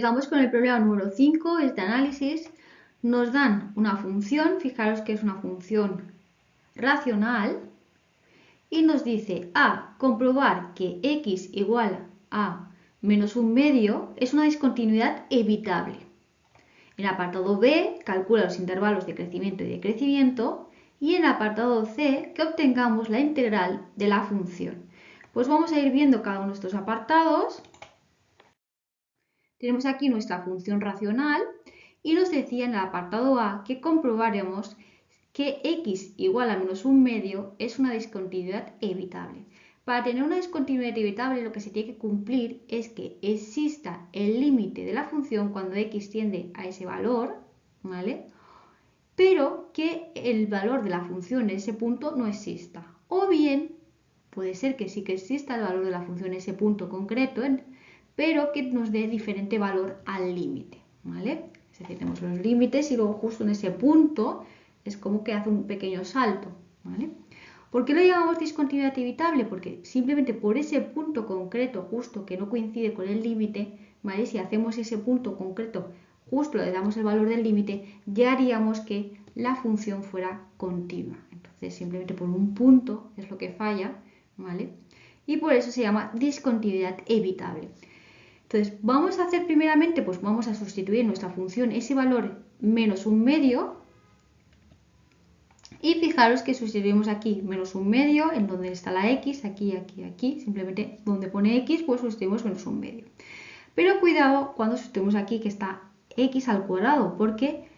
Empezamos con el problema número 5, este análisis. Nos dan una función, fijaros que es una función racional, y nos dice A, comprobar que x igual a menos un medio es una discontinuidad evitable. En el apartado B, calcula los intervalos de crecimiento y decrecimiento. Y en el apartado C, que obtengamos la integral de la función. Pues vamos a ir viendo cada uno de estos apartados. Tenemos aquí nuestra función racional y nos decía en el apartado A que comprobaremos que x igual a menos un medio es una discontinuidad evitable. Para tener una discontinuidad evitable lo que se tiene que cumplir es que exista el límite de la función cuando x tiende a ese valor, ¿vale? Pero que el valor de la función en ese punto no exista. O bien, puede ser que sí que exista el valor de la función en ese punto concreto, pero que nos dé diferente valor al límite, ¿vale? Es decir, tenemos los límites y luego justo en ese punto es como que hace un pequeño salto, ¿vale? ¿Por qué lo llamamos discontinuidad evitable? Porque simplemente por ese punto concreto justo que no coincide con el límite, ¿vale? Si hacemos ese punto concreto justo le damos el valor del límite, ya haríamos que la función fuera continua. Entonces, simplemente por un punto es lo que falla, ¿vale? Y por eso se llama discontinuidad evitable. Entonces, vamos a hacer primeramente, pues vamos a sustituir nuestra función ese valor menos un medio. Y fijaros que sustituimos aquí menos un medio, en donde está la x, aquí, aquí, aquí, simplemente donde pone x, pues sustituimos menos un medio. Pero cuidado cuando sustituimos aquí que está x al cuadrado, porque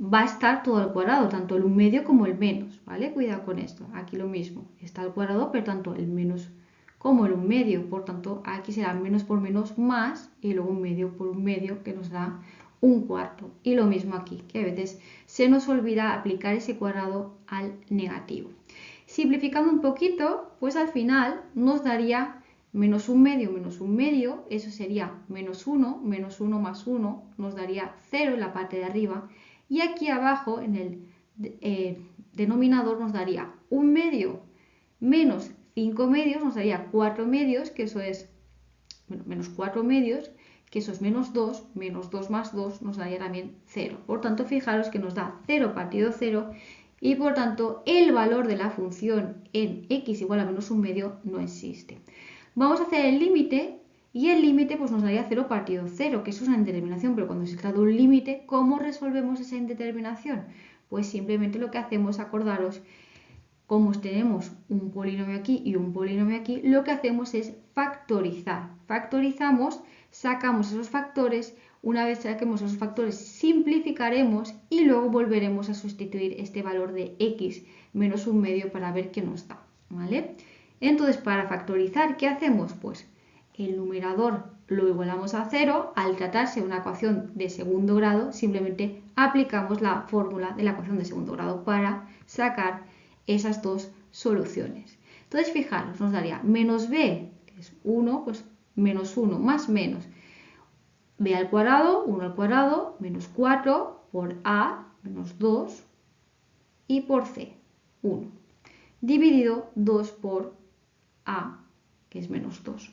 va a estar todo al cuadrado, tanto el un medio como el menos, ¿vale? Cuidado con esto, aquí lo mismo, está al cuadrado, pero tanto el menos como el un medio, por tanto aquí será menos por menos más, y luego un medio por un medio que nos da un cuarto. Y lo mismo aquí, que a veces se nos olvida aplicar ese cuadrado al negativo. Simplificando un poquito, pues al final nos daría menos un medio, eso sería menos 1 más 1, nos daría 0 en la parte de arriba, y aquí abajo en el denominador nos daría un medio menos 5 medios, nos daría 4 medios, que eso es menos 4 medios, que eso es menos 2 más 2 nos daría también 0. Por tanto, fijaros que nos da 0 partido 0 y por tanto el valor de la función en x igual a menos un medio no existe. Vamos a hacer el límite y el límite pues nos daría 0 partido 0, que eso es una indeterminación, pero cuando se trata de un límite, ¿cómo resolvemos esa indeterminación? Pues simplemente lo que hacemos, acordaros, como tenemos un polinomio aquí y un polinomio aquí, lo que hacemos es factorizar. Factorizamos, sacamos esos factores, una vez saquemos esos factores simplificaremos y luego volveremos a sustituir este valor de x menos un medio para ver qué nos da, ¿vale? Entonces, para factorizar, ¿qué hacemos? Pues el numerador lo igualamos a 0, al tratarse de una ecuación de segundo grado, simplemente aplicamos la fórmula de la ecuación de segundo grado para sacar esas dos soluciones. Entonces, fijaros, nos daría menos b, que es 1, pues menos 1 más menos b al cuadrado, 1 al cuadrado, menos 4 por a, menos 2, y por c, 1, dividido 2 por a, que es menos 2.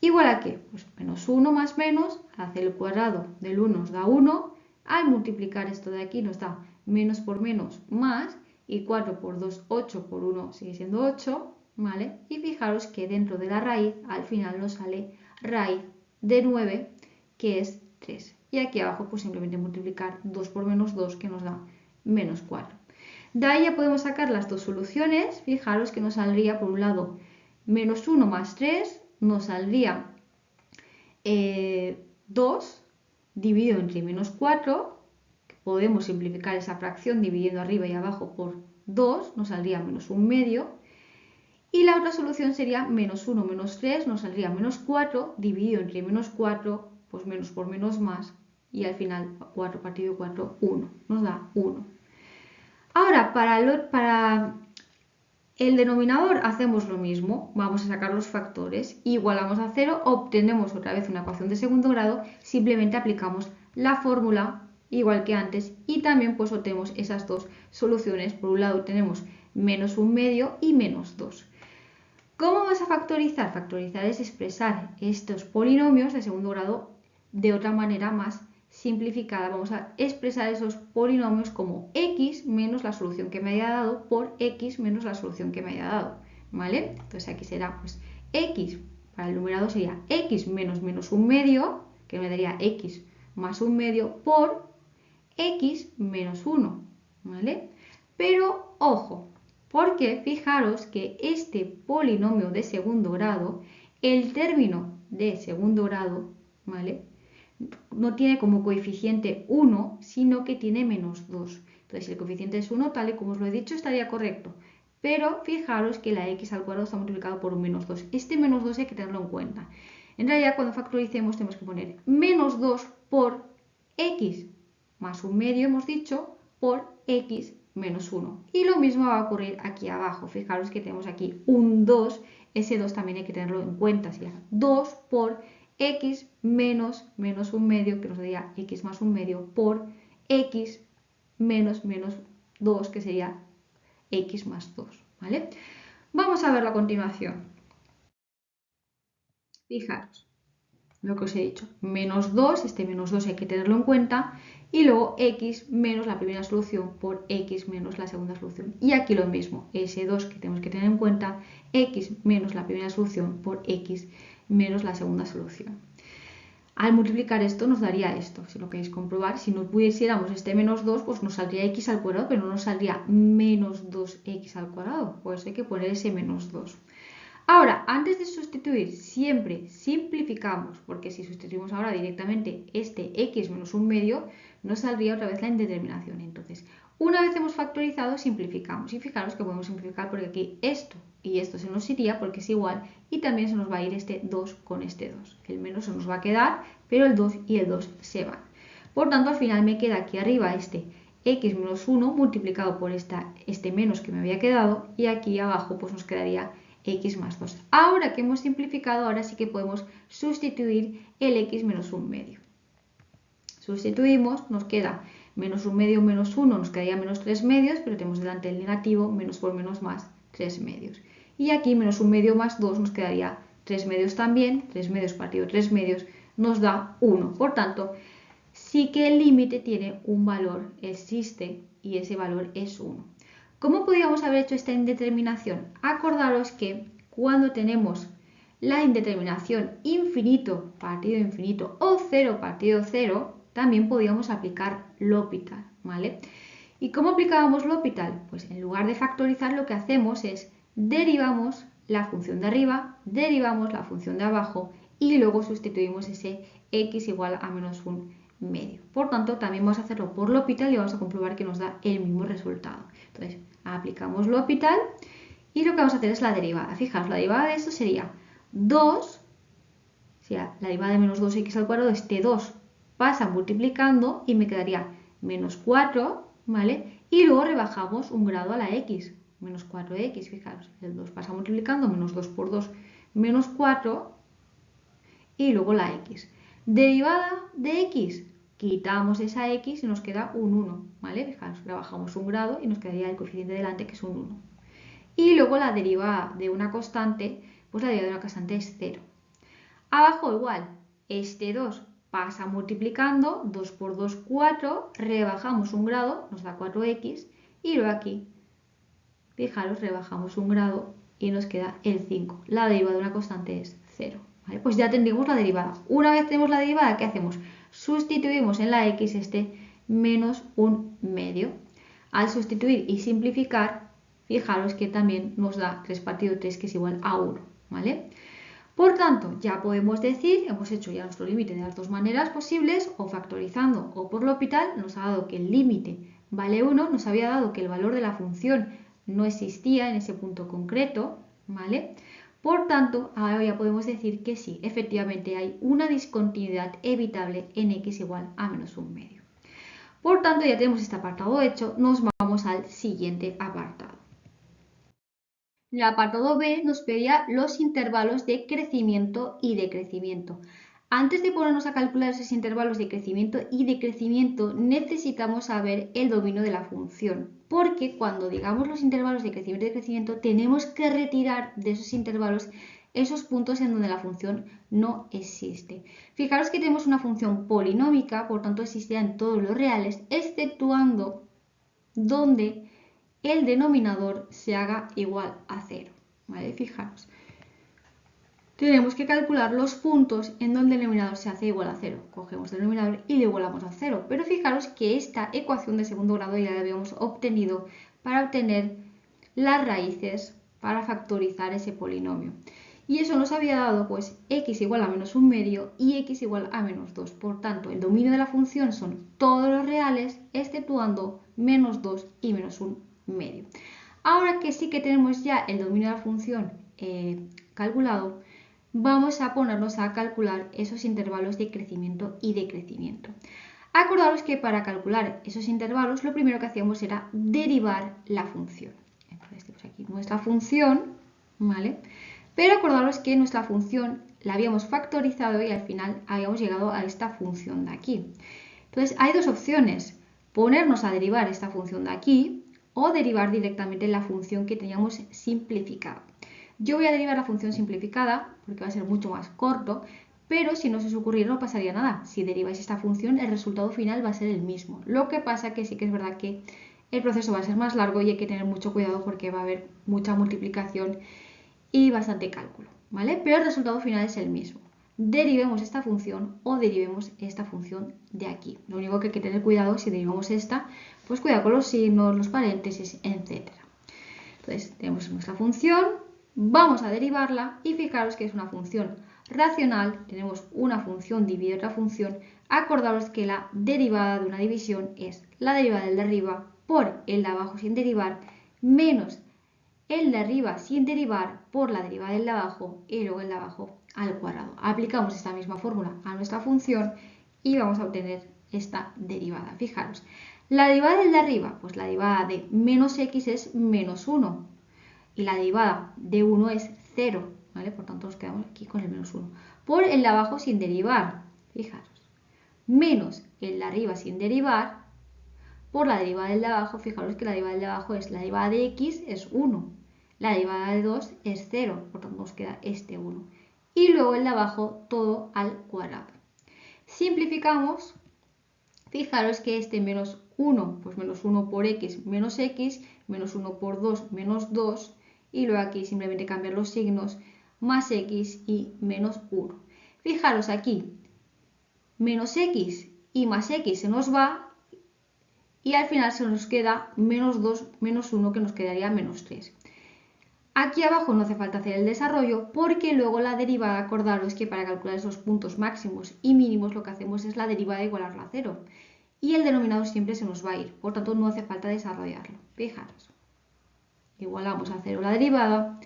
¿Igual a qué? Pues menos 1 más menos, al hacer el cuadrado del 1 nos da 1, al multiplicar esto de aquí nos da menos por menos más, y 4 por 2, 8 por 1 sigue siendo 8, ¿vale? Y fijaros que dentro de la raíz al final nos sale raíz de 9, que es 3. Y aquí abajo pues simplemente multiplicar 2 por menos 2, que nos da menos 4. De ahí ya podemos sacar las dos soluciones. Fijaros que nos saldría por un lado menos 1 más 3, nos saldría 2 dividido entre menos 4, podemos simplificar esa fracción dividiendo arriba y abajo por 2, nos saldría menos un medio. Y la otra solución sería menos 1 menos 3, nos saldría menos 4, dividido entre menos 4, pues menos por menos más, y al final 4 partido 4, 1, nos da 1. Ahora, para el denominador hacemos lo mismo, vamos a sacar los factores, igualamos a 0, obtenemos otra vez una ecuación de segundo grado, simplemente aplicamos la fórmula igual que antes y también pues obtenemos esas dos soluciones. Por un lado tenemos menos un medio y menos 2. ¿Cómo vas a factorizar? Factorizar es expresar estos polinomios de segundo grado de otra manera más simplificada. Vamos a expresar esos polinomios como x menos la solución que me haya dado por x menos la solución que me haya dado, ¿vale? Entonces aquí será pues x, para el numerador sería x menos un medio, que me daría x más un medio por x menos 1, ¿vale? Pero ojo, porque fijaros que este polinomio de segundo grado, el término de segundo grado, ¿vale? No tiene como coeficiente 1, sino que tiene menos 2. Entonces, si el coeficiente es 1, tal y como os lo he dicho, estaría correcto. Pero fijaros que la x al cuadrado está multiplicado por un menos 2. Este menos 2 hay que tenerlo en cuenta. En realidad, cuando factoricemos, tenemos que poner menos 2 por x más un medio, hemos dicho, por x menos 1. Y lo mismo va a ocurrir aquí abajo. Fijaros que tenemos aquí un 2. Ese 2 también hay que tenerlo en cuenta. Sería 2 por x menos un medio, que nos daría x más un medio, por x menos 2, que sería x más 2, ¿vale? Vamos a verlo a continuación. Fijaros lo que os he dicho, menos 2, este menos 2 hay que tenerlo en cuenta, y luego x menos la primera solución por x menos la segunda solución. Y aquí lo mismo, ese 2 que tenemos que tener en cuenta, x menos la primera solución por x menos la segunda solución. Al multiplicar esto nos daría esto, si lo queréis comprobar. Si no pusiéramos este menos 2, pues nos saldría x al cuadrado, pero no nos saldría menos 2x al cuadrado. Pues hay que poner ese menos 2. Ahora, antes de sustituir, siempre simplificamos, porque si sustituimos ahora directamente este x menos un medio, nos saldría otra vez la indeterminación. Entonces, una vez hemos factorizado, simplificamos. Y fijaros que podemos simplificar porque aquí esto y esto se nos iría porque es igual, y también se nos va a ir este 2 con este 2. El menos se nos va a quedar, pero el 2 y el 2 se van. Por tanto, al final me queda aquí arriba este x menos 1 multiplicado por este menos que me había quedado, y aquí abajo pues nos quedaría x más 2. Ahora que hemos simplificado, ahora sí que podemos sustituir el x menos un medio. Sustituimos, nos queda menos un medio menos 1, nos quedaría menos 3 medios, pero tenemos delante el negativo, menos por menos más, 3 medios. Y aquí menos un medio más 2 nos quedaría 3 medios también, 3 medios partido 3 medios nos da 1. Por tanto, sí que el límite tiene un valor, existe, y ese valor es 1. ¿Cómo podríamos haber hecho esta indeterminación? Acordaros que cuando tenemos la indeterminación infinito partido infinito o 0 partido 0, también podíamos aplicar L'Hopital, ¿vale? ¿Y cómo aplicábamos L'Hopital? Pues en lugar de factorizar, lo que hacemos es derivamos la función de arriba, derivamos la función de abajo y luego sustituimos ese x igual a menos un medio. Por tanto, también vamos a hacerlo por L'Hopital y vamos a comprobar que nos da el mismo resultado. Entonces, aplicamos L'Hopital y lo que vamos a hacer es la derivada. Fijaos, la derivada de esto sería 2, o sea, la derivada de menos 2x al cuadrado, este 2 pasa multiplicando y me quedaría menos 4, ¿vale? Y luego rebajamos un grado a la x, menos 4x, fijaros, el 2 pasa multiplicando, menos 2 por 2, menos 4, y luego la x. Derivada de x, quitamos esa x y nos queda un 1, ¿vale? Fijaros, rebajamos un grado y nos quedaría el coeficiente delante, que es un 1. Y luego la derivada de una constante, pues la derivada de una constante es 0. Abajo igual, este 2 pasa multiplicando, 2 por 2, 4, rebajamos un grado, nos da 4x, y luego aquí, fijaros, rebajamos un grado y nos queda el 5. La derivada de una constante es 0. ¿Vale? Pues ya tendríamos la derivada. Una vez tenemos la derivada, ¿qué hacemos? Sustituimos en la x este menos un medio. Al sustituir y simplificar, fijaros que también nos da 3 partido 3, que es igual a 1. ¿Vale? Por tanto, ya podemos decir, hemos hecho ya nuestro límite de las dos maneras posibles, o factorizando o por L'Hopital, nos ha dado que el límite vale 1, nos había dado que el valor de la función no existía en ese punto concreto, ¿vale? Por tanto, ahora ya podemos decir que sí, efectivamente hay una discontinuidad evitable en x igual a menos un medio. Por tanto, ya tenemos este apartado hecho, nos vamos al siguiente apartado. En el apartado B nos pedía los intervalos de crecimiento y decrecimiento. Antes de ponernos a calcular esos intervalos de crecimiento y decrecimiento, necesitamos saber el dominio de la función, porque cuando digamos los intervalos de crecimiento y decrecimiento, tenemos que retirar de esos intervalos esos puntos en donde la función no existe. Fijaros que tenemos una función polinómica, por tanto existirá en todos los reales, exceptuando donde el denominador se haga igual a 0. ¿Vale? Fijaros. Tenemos que calcular los puntos en donde el denominador se hace igual a 0. Cogemos el denominador y lo igualamos a 0. Pero fijaros que esta ecuación de segundo grado ya la habíamos obtenido para obtener las raíces para factorizar ese polinomio. Y eso nos había dado pues x igual a menos un medio y x igual a menos 2. Por tanto, el dominio de la función son todos los reales, exceptuando menos 2 y menos un medio. Ahora que sí que tenemos ya el dominio de la función calculado, vamos a ponernos a calcular esos intervalos de crecimiento y decrecimiento. Acordaros que para calcular esos intervalos lo primero que hacíamos era derivar la función. Entonces tenemos aquí nuestra función, ¿vale? Pero acordaros que nuestra función la habíamos factorizado y al final habíamos llegado a esta función de aquí. Entonces hay dos opciones, ponernos a derivar esta función de aquí o derivar directamente la función que teníamos simplificada. Yo voy a derivar la función simplificada porque va a ser mucho más corto, pero si no se os ocurriera no pasaría nada. Si deriváis esta función, el resultado final va a ser el mismo. Lo que pasa que sí que es verdad que el proceso va a ser más largo y hay que tener mucho cuidado porque va a haber mucha multiplicación y bastante cálculo, ¿vale? Pero el resultado final es el mismo. Derivemos esta función o derivemos esta función de aquí. Lo único que hay que tener cuidado si derivamos esta, pues cuidado con los signos, los paréntesis, etc. Entonces tenemos nuestra función. Vamos a derivarla y fijaros que es una función racional, tenemos una función dividida otra función. Acordaros que la derivada de una división es la derivada del de arriba por el de abajo sin derivar menos el de arriba sin derivar por la derivada del de abajo y luego el de abajo al cuadrado. Aplicamos esta misma fórmula a nuestra función y vamos a obtener esta derivada. Fijaros, la derivada del de arriba, pues la derivada de menos x es menos 1. Y la derivada de 1 es 0, ¿vale? Por tanto nos quedamos aquí con el menos 1. Por el de abajo sin derivar, fijaros, menos el de arriba sin derivar, por la derivada del de abajo, fijaros que la derivada del de abajo es la derivada de x es 1, la derivada de 2 es 0, por tanto nos queda este 1. Y luego el de abajo todo al cuadrado. Simplificamos, fijaros que este menos 1, pues menos 1 por x, menos 1 por 2, menos 2, y luego aquí simplemente cambiar los signos, más x y menos 1. Fijaros aquí, menos x y más x se nos va y al final se nos queda menos 2, menos 1 que nos quedaría menos 3. Aquí abajo no hace falta hacer el desarrollo porque luego la derivada, acordaros que para calcular esos puntos máximos y mínimos lo que hacemos es la derivada de igualarla a 0. Y el denominador siempre se nos va a ir, por tanto no hace falta desarrollarlo. Fijaros, igualamos a 0 la derivada.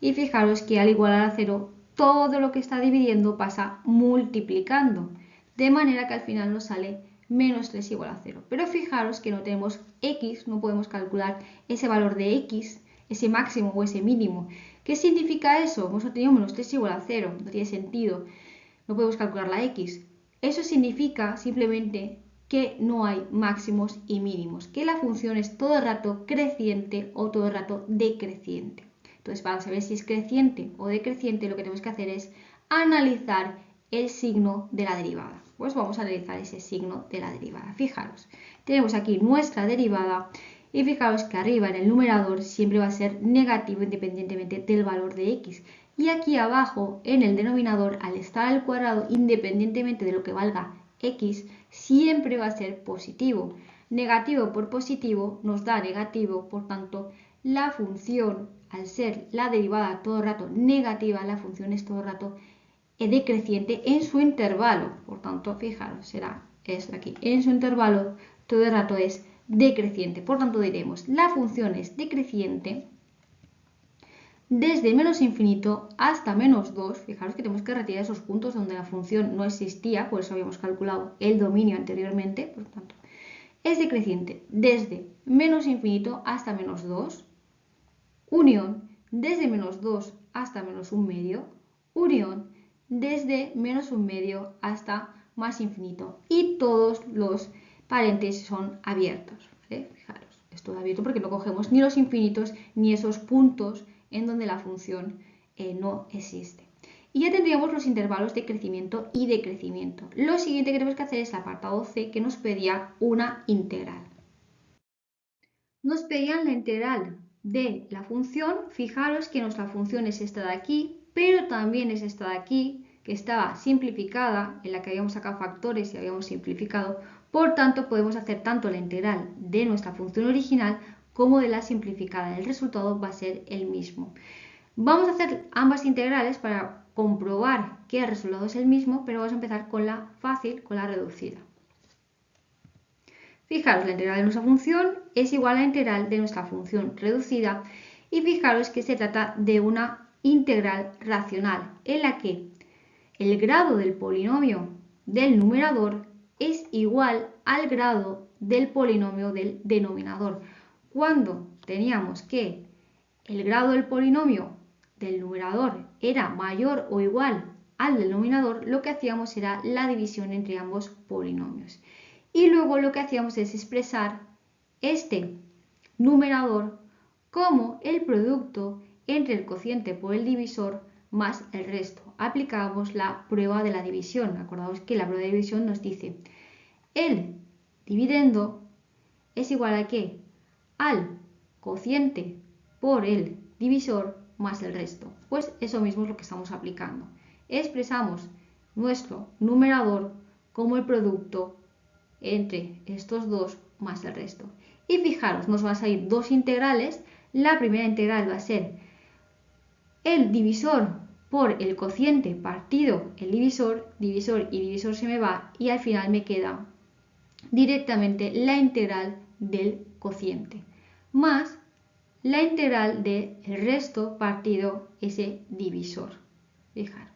Y fijaros que al igualar a 0, todo lo que está dividiendo pasa multiplicando, de manera que al final nos sale menos 3 igual a 0. Pero fijaros que no tenemos x, no podemos calcular ese valor de x, ese máximo o ese mínimo. ¿Qué significa eso? Hemos obtenido menos 3 igual a 0, no tiene sentido, no podemos calcular la x. Eso significa simplemente que no hay máximos y mínimos, que la función es todo el rato creciente o todo el rato decreciente. Entonces, para saber si es creciente o decreciente, lo que tenemos que hacer es analizar el signo de la derivada. Pues vamos a analizar ese signo de la derivada. Fijaros, tenemos aquí nuestra derivada y fijaros que arriba en el numerador siempre va a ser negativo independientemente del valor de x. Y aquí abajo en el denominador, al estar al cuadrado, independientemente de lo que valga x, siempre va a ser positivo. Negativo por positivo nos da negativo, por tanto, la función, al ser la derivada todo el rato negativa, la función es todo el rato decreciente en su intervalo. Por tanto, fijaros, será esto aquí. En su intervalo todo el rato es decreciente. Por tanto, diremos, la función es decreciente desde menos infinito hasta menos 2. Fijaros que tenemos que retirar esos puntos donde la función no existía, por eso habíamos calculado el dominio anteriormente. Por tanto, es decreciente desde menos infinito hasta menos 2. Unión desde menos 2 hasta menos 1 medio, unión desde menos 1 medio hasta más infinito. Y todos los paréntesis son abiertos. ¿Vale? Fijaros, es todo abierto porque no cogemos ni los infinitos ni esos puntos en donde la función no existe. Y ya tendríamos los intervalos de crecimiento y decrecimiento. Lo siguiente que tenemos que hacer es el apartado C, que nos pedía una integral. Nos pedían la integral de la función. Fijaros que nuestra función es esta de aquí, pero también es esta de aquí, que estaba simplificada, en la que habíamos sacado factores y habíamos simplificado. Por tanto, podemos hacer tanto la integral de nuestra función original como de la simplificada. El resultado va a ser el mismo. Vamos a hacer ambas integrales para comprobar que el resultado es el mismo, pero vamos a empezar con la fácil, con la reducida. Fijaros, la integral de nuestra función es igual a la integral de nuestra función reducida y fijaros que se trata de una integral racional en la que el grado del polinomio del numerador es igual al grado del polinomio del denominador. Cuando teníamos que el grado del polinomio del numerador era mayor o igual al del denominador, lo que hacíamos era la división entre ambos polinomios. Y luego lo que hacíamos es expresar este numerador como el producto entre el cociente por el divisor más el resto. Aplicábamos la prueba de la división. Acordaos que la prueba de división nos dice el dividendo es igual a ¿qué? Al cociente por el divisor más el resto. Pues eso mismo es lo que estamos aplicando. Expresamos nuestro numerador como el producto entre estos dos más el resto. Y fijaros, nos van a salir dos integrales. La primera integral va a ser el divisor por el cociente partido el divisor, divisor y divisor se me va y al final me queda directamente la integral del cociente más la integral del resto partido ese divisor. Fijaros.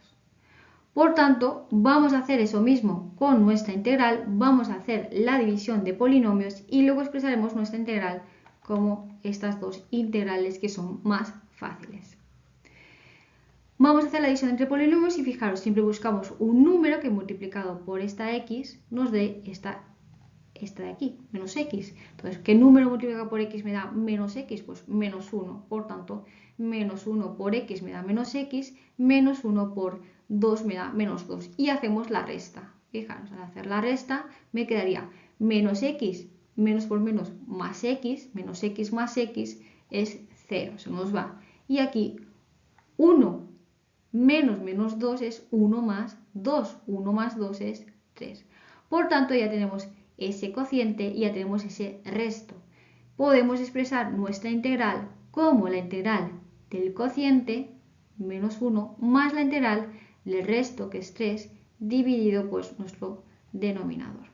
Por tanto, vamos a hacer eso mismo con nuestra integral, vamos a hacer la división de polinomios y luego expresaremos nuestra integral como estas dos integrales que son más fáciles. Vamos a hacer la división entre polinomios y fijaros, siempre buscamos un número que multiplicado por esta x nos dé esta de aquí, menos x. Entonces, ¿qué número multiplicado por x me da menos x? Pues menos 1. Por tanto, menos 1 por x me da menos x, menos 1 por 2 me da menos 2. Y hacemos la resta. Fijaros, al hacer la resta me quedaría menos x, menos por menos, más x, menos x más x es 0, se nos va. Y aquí 1 menos menos 2 es 1 más 2. 1 más 2 es 3. Por tanto, ya tenemos ese cociente y ya tenemos ese resto. Podemos expresar nuestra integral como la integral del cociente, menos 1, más la integral del resto, que es 3, dividido pues nuestro denominador.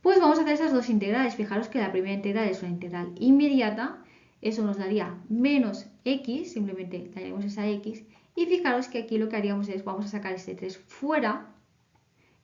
Pues vamos a hacer esas dos integrales. Fijaros que la primera integral es una integral inmediata. Eso nos daría menos x, simplemente daríamos esa x. Y fijaros que aquí lo que haríamos es, vamos a sacar este 3 fuera.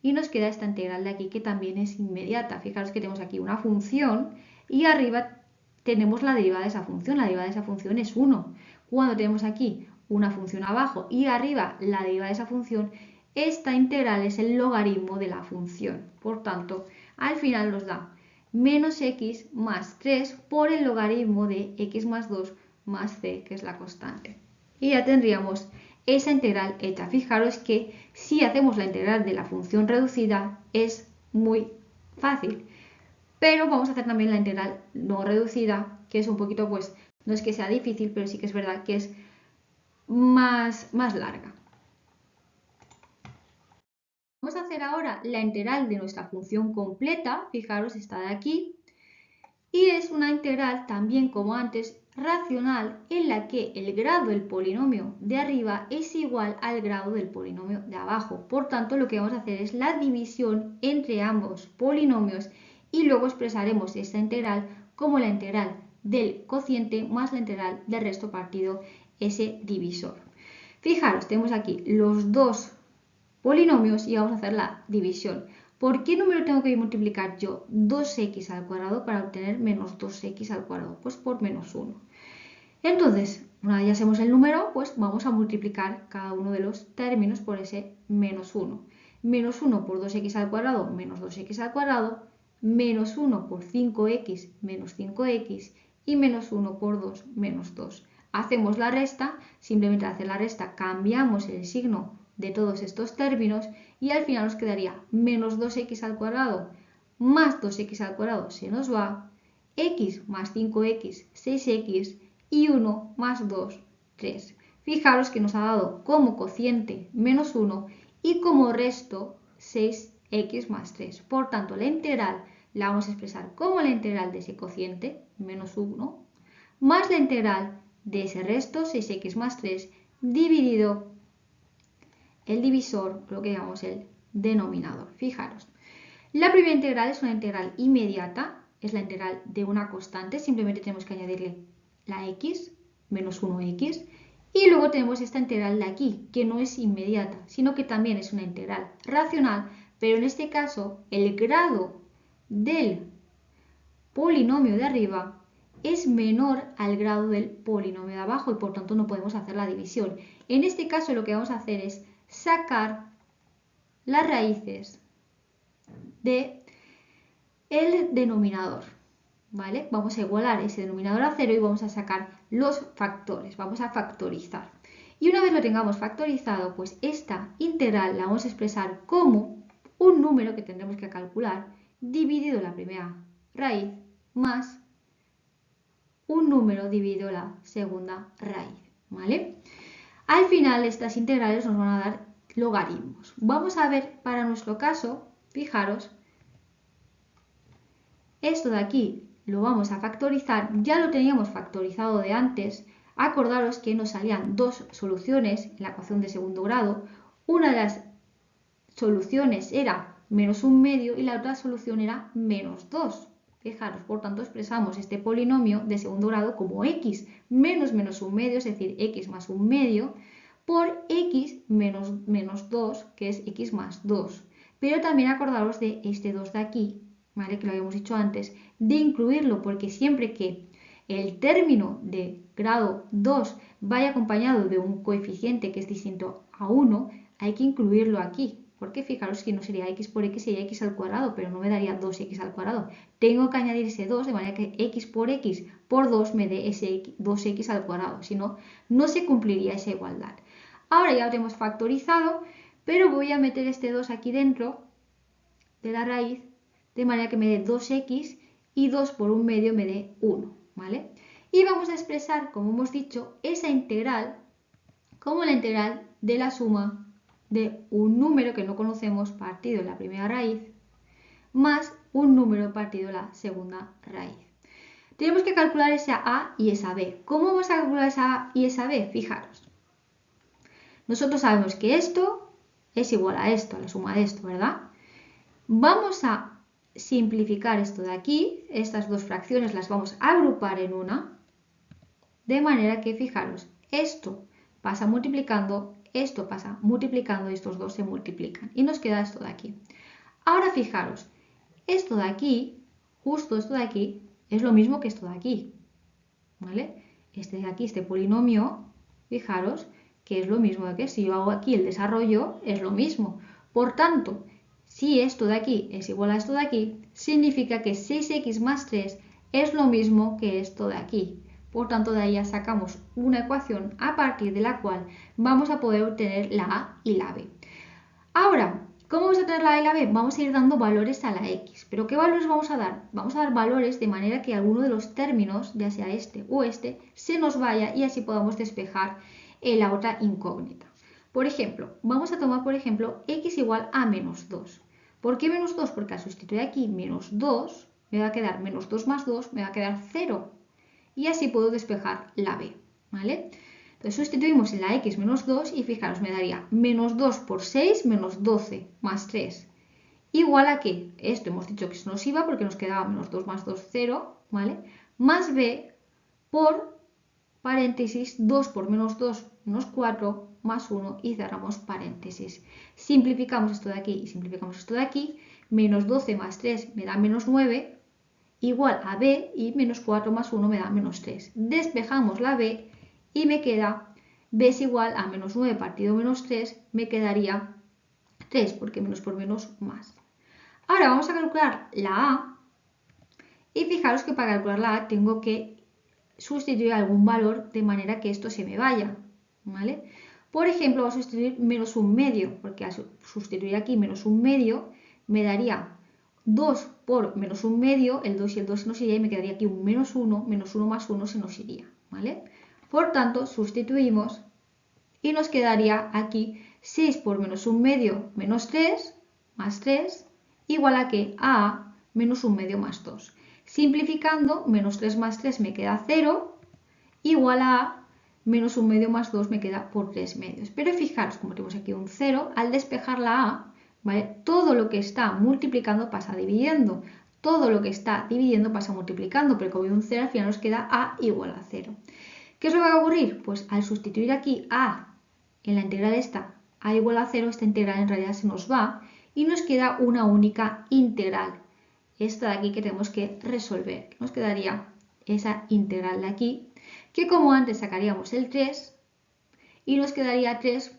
Y nos queda esta integral de aquí que también es inmediata. Fijaros que tenemos aquí una función y arriba tenemos la derivada de esa función. La derivada de esa función es 1. Cuando tenemos aquí una función abajo y arriba la derivada de esa función, esta integral es el logaritmo de la función. Por tanto, al final nos da menos x más 3 por el logaritmo de x más 2 más c, que es la constante. Y ya tendríamos esa integral hecha. Fijaros que si hacemos la integral de la función reducida es muy fácil, pero vamos a hacer también la integral no reducida, que es un poquito, pues, no es que sea difícil, pero sí que es verdad que es más larga. Vamos a hacer ahora la integral de nuestra función completa. Fijaros, está de aquí, y es una integral también como antes racional en la que el grado del polinomio de arriba es igual al grado del polinomio de abajo. Por tanto, lo que vamos a hacer es la división entre ambos polinomios y luego expresaremos esta integral como la integral del cociente más la integral del resto partido ese divisor. Fijaros, tenemos aquí los dos polinomios y vamos a hacer la división. ¿Por qué número tengo que multiplicar yo 2x al cuadrado para obtener menos 2x al cuadrado? Pues por menos 1. Entonces, una vez ya sabemos el número, pues vamos a multiplicar cada uno de los términos por ese menos 1. Menos 1 por 2x al cuadrado, menos 2x al cuadrado, menos 1 por 5x, menos 5x, y menos 1 por 2, menos 2. hacemos la resta, simplemente al hacer la resta cambiamos el signo de todos estos términos y al final nos quedaría menos 2x al cuadrado más 2x al cuadrado se nos va, x más 5x, 6x y 1 más 2, 3. Fijaros que nos ha dado como cociente menos 1 y como resto 6x más 3. Por tanto, la integral la vamos a expresar como la integral de ese cociente, menos 1, más la integral de ese resto, 6x más 3, dividido el divisor, lo que llamamos el denominador. Fijaros, la primera integral es una integral inmediata, es la integral de una constante, simplemente tenemos que añadirle la x, menos 1x, y luego tenemos esta integral de aquí, que no es inmediata, sino que también es una integral racional, pero en este caso el grado del polinomio de arriba es menor al grado del polinomio de abajo y por tanto no podemos hacer la división. En este caso lo que vamos a hacer es sacar las raíces de el denominador, ¿vale? Vamos a igualar ese denominador a 0 y vamos a sacar los factores, vamos a factorizar. Y una vez lo tengamos factorizado, pues esta integral la vamos a expresar como un número que tendremos que calcular dividido la primera raíz más un número dividido la segunda raíz, ¿vale? Al final estas integrales nos van a dar logaritmos. Vamos a ver para nuestro caso, fijaros, esto de aquí lo vamos a factorizar, ya lo teníamos factorizado de antes. Acordaros que nos salían dos soluciones en la ecuación de segundo grado. Una de las soluciones era menos un medio y la otra solución era menos 2. Fijaros, por tanto expresamos este polinomio de segundo grado como x menos un medio, es decir, x más un medio, por x menos 2, que es x más 2. Pero también acordaros de este 2 de aquí, ¿vale? Que lo habíamos dicho antes, de incluirlo, porque siempre que el término de grado 2 vaya acompañado de un coeficiente que es distinto a 1, hay que incluirlo aquí. Porque fijaros que no sería x por x, sería x al cuadrado, pero no me daría 2x al cuadrado. Tengo que añadir ese 2 de manera que x por 2 me dé ese 2x al cuadrado. Si no, no se cumpliría esa igualdad. Ahora ya lo tenemos factorizado, pero voy a meter este 2 aquí dentro de la raíz, de manera que me dé 2x y 2 por un medio me dé 1, ¿vale? Y vamos a expresar, como hemos dicho, esa integral como la integral de la suma de un número que no conocemos partido de la primera raíz más un número partido de la segunda raíz. Tenemos que calcular esa a y esa b. ¿Cómo vamos a calcular esa a y esa b? Fijaros. Nosotros sabemos que esto es igual a esto, a la suma de esto, ¿verdad? Vamos a simplificar esto de aquí. Estas dos fracciones las vamos a agrupar en una. De manera que, fijaros, esto pasa multiplicando, esto pasa multiplicando y estos dos se multiplican. Y nos queda esto de aquí. Ahora fijaros, esto de aquí, justo esto de aquí, es lo mismo que esto de aquí. ¿Vale? Este de aquí, este polinomio, fijaros que es lo mismo de que si yo hago aquí el desarrollo, es lo mismo. Por tanto, si esto de aquí es igual a esto de aquí, significa que 6x más 3 es lo mismo que esto de aquí. Por tanto, de ahí ya sacamos una ecuación a partir de la cual vamos a poder obtener la a y la b. Ahora, ¿cómo vamos a tener la a y la b? Vamos a ir dando valores a la x. ¿Pero qué valores vamos a dar? Vamos a dar valores de manera que alguno de los términos, ya sea este o este, se nos vaya y así podamos despejar la otra incógnita. Por ejemplo, vamos a tomar, por ejemplo, x igual a menos 2. ¿Por qué menos 2? Porque al sustituir aquí menos 2, me va a quedar menos 2 más 2, me va a quedar 0. Y así puedo despejar la b, ¿vale? Entonces sustituimos en la x menos 2 y fijaros, me daría menos 2 por 6 menos 12 más 3. Igual a que esto hemos dicho que se nos iba porque nos quedaba menos 2 más 2, 0, ¿vale? Más b por paréntesis 2 por menos 2 menos 4 más 1 y cerramos paréntesis. Simplificamos esto de aquí y simplificamos esto de aquí. Menos 12 más 3 me da menos 9 igual a b y menos 4 más 1 me da menos 3. Despejamos la b y me queda b es igual a menos 9 partido menos 3, me quedaría 3 porque menos por menos más. Ahora vamos a calcular la a y fijaros que para calcular la a tengo que sustituir algún valor de manera que esto se me vaya, ¿vale? Por ejemplo, voy a sustituir menos un medio, porque al sustituir aquí menos un medio me daría 2 por menos un medio, el 2 y el 2 se nos iría y me quedaría aquí un menos 1 más 1 se nos iría, ¿vale? Por tanto, sustituimos y nos quedaría aquí 6 por menos un medio menos 3 más 3 igual a que a menos un medio más 2. Simplificando, menos 3 más 3 me queda 0, igual a menos un medio más 2 me queda por 3 medios. Pero fijaros, como tenemos aquí un 0, al despejar la a, ¿vale? Todo lo que está multiplicando pasa dividiendo. Todo lo que está dividiendo pasa multiplicando, pero como hay un 0, al final nos queda a igual a 0. ¿Qué es lo que va a ocurrir? Pues al sustituir aquí a en la integral esta, a igual a 0, esta integral en realidad se nos va y nos queda una única integral. Esta de aquí que tenemos que resolver. Nos quedaría esa integral de aquí, que como antes sacaríamos el 3 y nos quedaría 3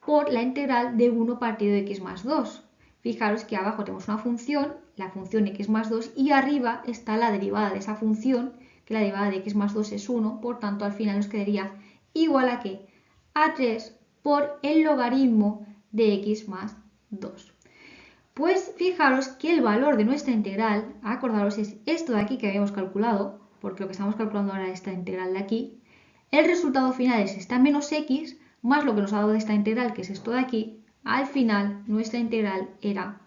por la integral de 1 partido de x más 2. Fijaros que abajo tenemos una función, la función x más 2, y arriba está la derivada de esa función, que la derivada de x más 2 es 1, por tanto al final nos quedaría igual a ¿qué? A 3 por el logaritmo de x más 2. Pues fijaros que el valor de nuestra integral, acordaros, es esto de aquí que habíamos calculado, porque lo que estamos calculando ahora es esta integral de aquí. El resultado final es esta menos x, más lo que nos ha dado de esta integral, que es esto de aquí. Al final, nuestra integral era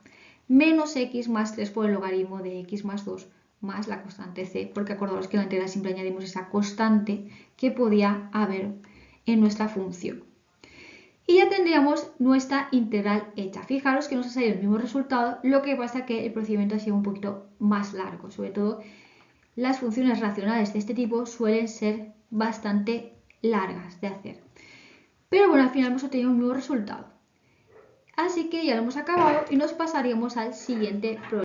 menos x más 3 por el logaritmo de x más 2 más la constante c, porque acordaros que en la integral siempre añadimos esa constante que podía haber en nuestra función. Y ya tendríamos nuestra integral hecha. Fijaros que nos ha salido el mismo resultado, lo que pasa es que el procedimiento ha sido un poquito más largo. Sobre todo, las funciones racionales de este tipo suelen ser bastante largas de hacer. Pero bueno, al final hemos obtenido un nuevo resultado. Así que ya lo hemos acabado y nos pasaríamos al siguiente problema.